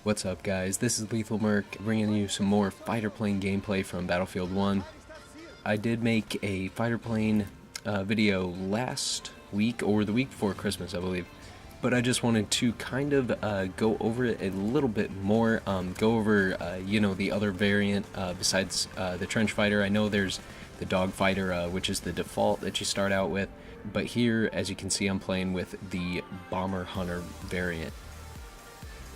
What's up guys, this is Lethal Merc bringing you some more fighter plane gameplay from Battlefield 1. I did make a fighter plane video last week, or the week before Christmas I believe, but I just wanted to kind of go over it a little bit more, go over the other variant besides the trench fighter. I know there's the dog fighter, which is the default that you start out with, but here as you can see I'm playing with the Bomber Hunter variant.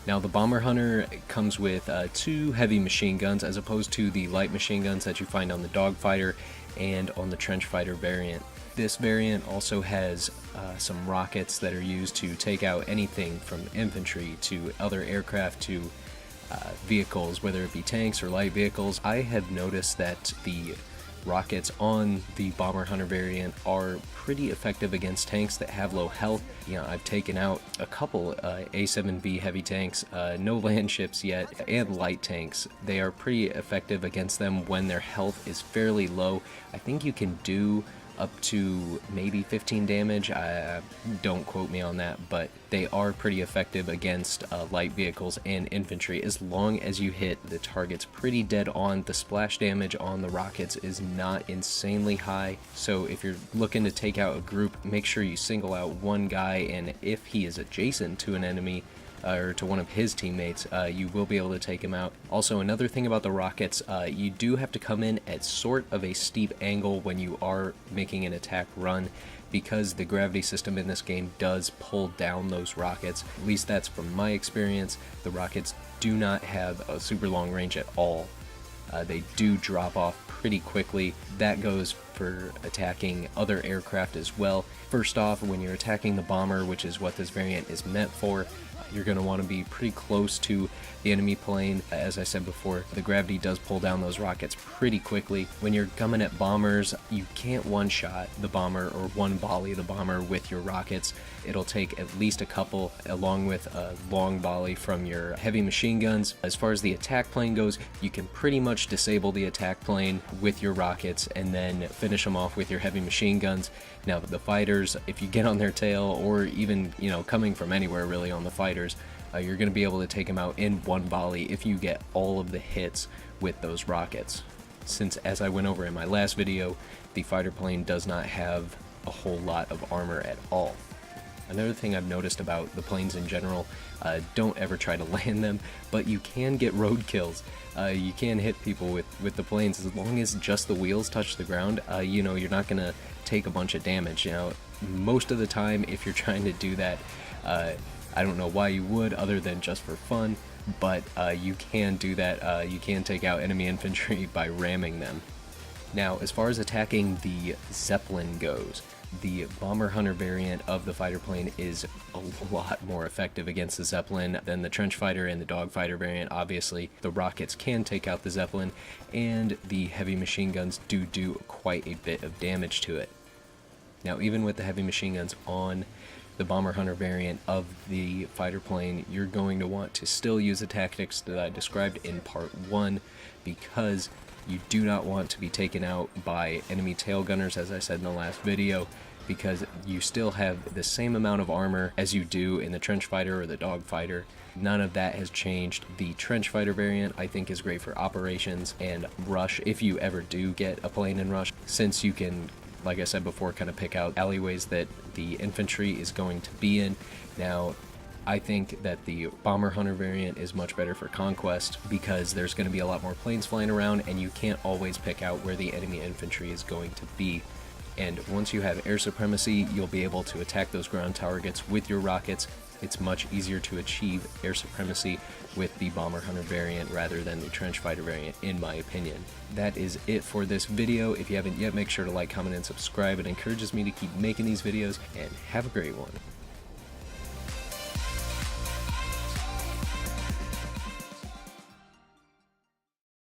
Now the Bomber Hunter comes with two heavy machine guns as opposed to the light machine guns that you find on the dogfighter and on the trench fighter variant. This variant also has some rockets that are used to take out anything from infantry to other aircraft to vehicles, whether it be tanks or light vehicles. I have noticed that the rockets on the Bomber Hunter variant are pretty effective against tanks that have low health. I've taken out a couple A7B heavy tanks, no land ships yet, and light tanks. They are pretty effective against them when their health is fairly low. I think you can do up to maybe 15 damage, don't quote me on that, but they are pretty effective against light vehicles and infantry as long as you hit the targets pretty dead on. The splash damage on the rockets is not insanely high, so if you're looking to take out a group, make sure you single out one guy, and if he is adjacent to an enemy or to one of his teammates, you will be able to take him out. Also, another thing about the rockets, you do have to come in at sort of a steep angle when you are making an attack run, because the gravity system in this game does pull down those rockets. At least that's from my experience. The rockets do not have a super long range at all. They do drop off pretty quickly. That goes for attacking other aircraft as well. First off, when you're attacking the bomber, which is what this variant is meant for, you're going to want to be pretty close to the enemy plane. As I said before, the gravity does pull down those rockets pretty quickly. When you're coming at bombers, you can't one-shot the bomber or one volley the bomber with your rockets. It'll take at least a couple, along with a long volley from your heavy machine guns. As far as the attack plane goes, you can pretty much disable the attack plane with your rockets and then finish them off with your heavy machine guns. Now the fighters, if you get on their tail, or even coming from anywhere really on the fighters, you're going to be able to take them out in one volley if you get all of the hits with those rockets. Since, as I went over in my last video, the fighter plane does not have a whole lot of armor at all. Another thing I've noticed about the planes in general, don't ever try to land them, but you can get road kills. You can hit people with the planes as long as just the wheels touch the ground. You're not going to take a bunch of damage. Most of the time, if you're trying to do that, I don't know why you would, other than just for fun, but you can do that. You can take out enemy infantry by ramming them. Now, as far as attacking the Zeppelin goes, the Bomber Hunter variant of the fighter plane is a lot more effective against the Zeppelin than the trench fighter and the dogfighter variant. Obviously, the rockets can take out the Zeppelin, and the heavy machine guns do quite a bit of damage to it. Now, even with the heavy machine guns on the Bomber Hunter variant of the fighter plane, you're going to want to still use the tactics that I described in part 1, because you do not want to be taken out by enemy tail gunners, as I said in the last video, because you still have the same amount of armor as you do in the trench fighter or the dog fighter. None of that has changed. The trench fighter variant I think is great for operations and rush, if you ever do get a plane in rush, since you can, like I said before, kind of pick out alleyways that the infantry is going to be in. Now, I think that the Bomber Hunter variant is much better for conquest, because there's going to be a lot more planes flying around and you can't always pick out where the enemy infantry is going to be. And once you have air supremacy, you'll be able to attack those ground targets with your rockets. It's much easier to achieve air supremacy with the Bomber Hunter variant rather than the trench fighter variant, in my opinion. That is it for this video. If you haven't yet, make sure to like, comment, and subscribe. It encourages me to keep making these videos, and have a great one.